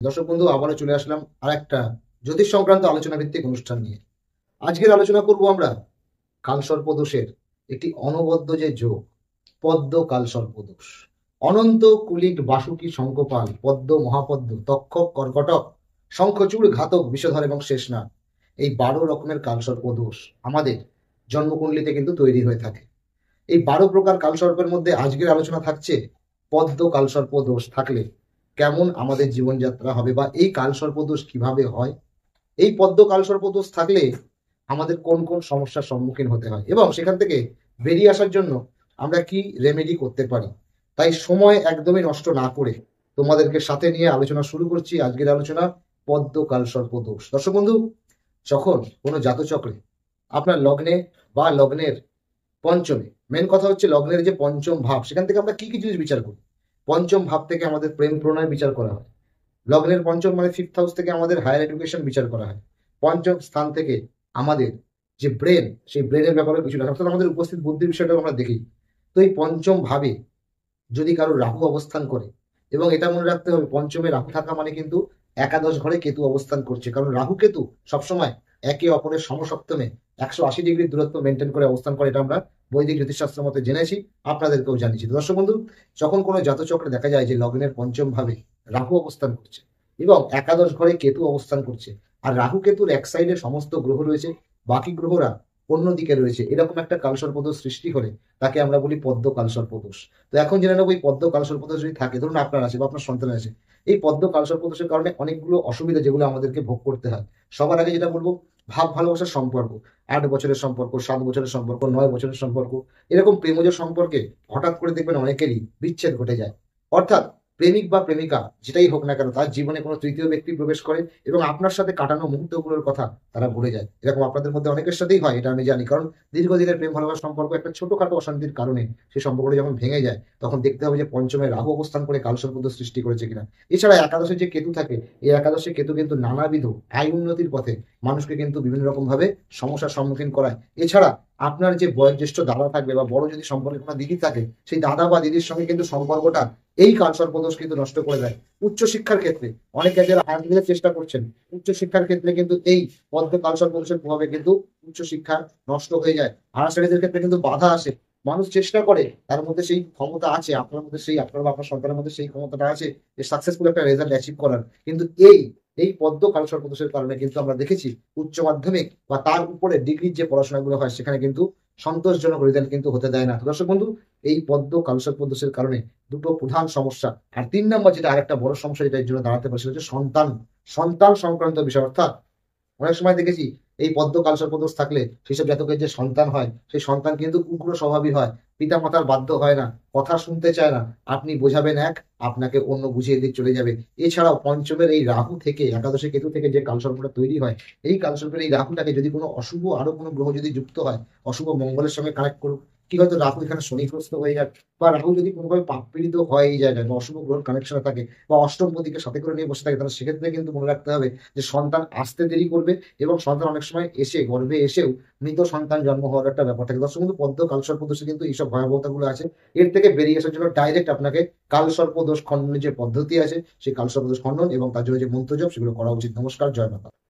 দর্শক বন্ধু, আবারও চলে আসলাম আর একটা জ্যোতিষ সংক্রান্ত আলোচনা ভিত্তিক অনুষ্ঠান নিয়ে। আজকের আলোচনা করব আমরা কালসর্পদোষের একটি অনবদ্য যে যোগ, পদ্ম কালসর্পদোষ। অনন্ত কুলিক বাসুকী শঙ্খপাল পদ্ম মহাপদ্ম তক্ষক কর্কটক শঙ্খচূড় ঘাতক বিষধর এবং শেষনাগ, এই 12 রকমের কালসর্পদোষ আমাদের জন্মকুণ্ডলিতে কিন্তু তৈরি হয়ে থাকে। এই 12 প্রকার কালসর্পের মধ্যে আজকের আলোচনা থাকছে পদ্ম কালসর্পদোষ থাকলে কেমন আমাদের জীবনযাত্রা হবে, বা এই কালসর্পদোষ কিভাবে হয়, এই পদ্ম কালসর্পদোষ থাকলে আমাদের কোন কোন সমস্যার সম্মুখীন হতে হয়, এবং সেখান থেকে বেরিয়ে আসার জন্য আমরা কি রেমেডি করতে পারি। তাই সময় একদমই নষ্ট না করে তোমাদেরকে সাথে নিয়ে আলোচনা শুরু করছি। আজকের আলোচনা পদ্ম কালসর্পদোষ। দর্শক বন্ধু, যখন কোনো জাতচক্রে আপনার লগ্নে বা লগ্নের পঞ্চমে, মেন কথা হচ্ছে লগ্নের যে পঞ্চম ভাব, সেখান থেকে আমরা কি কি জিনিস বিচার করি। পঞ্চম ভাব থেকে আমাদের প্রেম প্রণয় বিচার করা হয়। লগ্নের পঞ্চম মানে ফিফথ হাউস থেকে আমাদের হায়ার এডুকেশন বিচার করা হয়। পঞ্চম স্থান থেকে আমাদের যে ব্রেন, সেই ব্রেনের ব্যাপারে কিছু দেখা, অর্থাৎ আমাদের উপস্থিত বুদ্ধির বিষয়টাও আমরা দেখি। তো এই পঞ্চম ভাবে যদি কারো রাহু অবস্থান করে, এবং এটা মনে রাখতে হবে পঞ্চমে রাহু থাকা মানে কিন্তু একাদশ ঘরে কেতু অবস্থান করছে, কারণ রাহু কেতু সবসময় একে অপরের সমসপ্তমে 180 ডিগ্রি দূরত্ব মেনটেন করে অবস্থান করে। এটা আমরা বৈদিক জ্যোতিষশাস্ত্র মতে জেনেছি, আপনাদেরকেও জানিয়েছি। দর্শক বন্ধু, যখন কোনো জাতচক্রে দেখা যায় যে লগ্নের পঞ্চম ভাবে রাহু অবস্থান করছে এবং একাদশ ঘরে কেতু অবস্থান করছে, আর রাহু কেতুর এক সাইডে সমস্ত গ্রহ রয়েছে, বাকি গ্রহরা অন্যদিকে রয়েছে, এরকম একটা কালসর্পদোষ সৃষ্টি করে তাকে আমরা বলি পদ্ম কালসর্পদোষ। তো এখন জেনে নেবো এই পদ্ম কালসর্পদোষ যদি থাকে, ধরুন আপনার আছে বা আপনার সন্তান আছে, এই পদ্ম কালসর্পদোষের কারণে অনেকগুলো অসুবিধা যেগুলো আমাদেরকে ভোগ করতে হয়। সবার আগে যেটা বলবো, ভাব ভালোবাসার সম্পর্ক, 8 বছরের সম্পর্ক, 7 বছরের সম্পর্ক, 9 বছরের সম্পর্ক, এরকম প্রেমজ সম্পর্কে হঠাৎ করে দেখবেন অনেকেরই বিচ্ছেদ ঘটে যায়। অর্থাৎ প্রেমিক বা প্রেমিকা যেটাই হোক না কেন, তার জীবনে কোনো তৃতীয় ব্যক্তি প্রবেশ করে এবং আপনার সাথে কাটানো মুহূর্তগুলোর কথা তারা ভুলে যায়। এরকম আপনাদের মধ্যে অনেকের সাথেই হয়, এটা আমি জানি, কারণ দীর্ঘদিনের প্রেম ভালোবাসার সম্পর্ক একটা ছোটখাটো অশান্তির কারণে সেই সম্পর্কটা যখন ভেঙে যায়, তখন দেখতে হবে যে পঞ্চমে রাহু অবস্থান করে কালসর্পদোষ সৃষ্টি করেছে কিনা। এছাড়া একাদশে যে কেতু থাকে, এই একাদশে কেতু কিন্তু নানাবিধ আয় উন্নতির পথে মানুষকে কিন্তু বিভিন্ন রকম ভাবে সমস্যার সম্মুখীন করায়। এছাড়া আপনার যে বয়োজ্যেষ্ঠ দাদা থাকবে বা বড় যদি সম্পর্কে কোনো দিদি থাকে, সেই দাদা বা দিদির সঙ্গে কিন্তু সম্পর্কটা এই কালসর্পদোষ কিন্তু নষ্ট করে দেয়। উচ্চশিক্ষার ক্ষেত্রে অনেকে যারা হায়ার স্টাডিজের চেষ্টা করছেন, উচ্চশিক্ষার ক্ষেত্রে কিন্তু এই পদ্ম কালসর্পদোষের প্রভাবে কিন্তু উচ্চশিক্ষা নষ্ট হয়ে যায়। হায়ার স্টাডিজের ক্ষেত্রে কিন্তু বাধা আসে। মানুষ চেষ্টা করে, তার মধ্যে সেই ক্ষমতা আছে, আপনার মধ্যে সেই, আপনার বা আপনার সন্তানের মধ্যে সেই ক্ষমতাটা আছে যে সাকসেসফুল একটা রেজাল্ট অ্যাচিভ করার, কিন্তু এই এই পদ্ম কালসর্পদোষের কারণে কিন্তু আমরা দেখেছি উচ্চ মাধ্যমিক বা তার উপরে ডিগ্রির যে পড়াশোনাগুলো হয় সেখানে কিন্তু সন্তোষজনক রেজাল্ট কিন্তু হতে দেয় না। তো দর্শক বন্ধু, এই পদ্ম কালসর্পদোষের কারণে দুটো প্রধান সমস্যা। আর 3 নম্বর যেটা আরেকটা বড় সমস্যা যেটা এর জন্য দাঁড়াতে পারে, সেটা হচ্ছে সন্তান, সন্তান সংক্রান্ত বিষয়। অর্থাৎ অনেক সময় দেখেছি এই পদ্ম কালসর্পদোষ থাকলে সেসব জাতকের যে সন্তান হয়, সেই সন্তান কিন্তু উগ্র স্বভাবী হয়, পিতা মাতার বাধ্য হয় না, কথা শুনতে চায় না, আপনি বোঝাবেন এক, আপনাকে অন্য বুঝিয়ে দিয়ে চলে যাবে। এছাড়াও পঞ্চমের এই রাহু থেকে, একাদশে কেতু থেকে যে কালসর্পটা তৈরি হয়, এই কালসর্পের এই রাহুটাকে যদি কোনো অশুভ আরো কোনো গ্রহ যদি যুক্ত হয়, অশুভ মঙ্গলের সঙ্গে কানেক্ট করুক, কি হয়তো রাহু এখানে শনিগ্রস্ত হয়ে যাক, বা রাহু যদি কোনোভাবে পাপ পীড়িত হয় এই জায়গায়, বা অশুভ গ্রহের কানেকশনে থাকে, বা অষ্টম পতিকে সাথে করে নিয়ে বসে থাকে, তাহলে সেক্ষেত্রে কিন্তু মনে রাখতে হবে যে সন্তান আসতে দেরি করবে, এবং সন্তান অনেক সময় এসে গর্ভে এসেও মৃত সন্তান জন্ম হওয়ার একটা ব্যাপার থাকে। দর্শক কিন্তু পদ্ম কালসর্পদোষে কিন্তু এইসব ভয়াবহতা গুলো আছে। এর থেকে বেরিয়ে আসার জন্য ডাইরেক্ট আপনাকে কালসর্পদোষ খণ্ডনের যে পদ্ধতি আছে, সেই কালসর্পদোষ খণ্ডন এবং তার জন্য যে মন্ত্র জপ, সেগুলো করা উচিত। নমস্কার, জয় মাতা।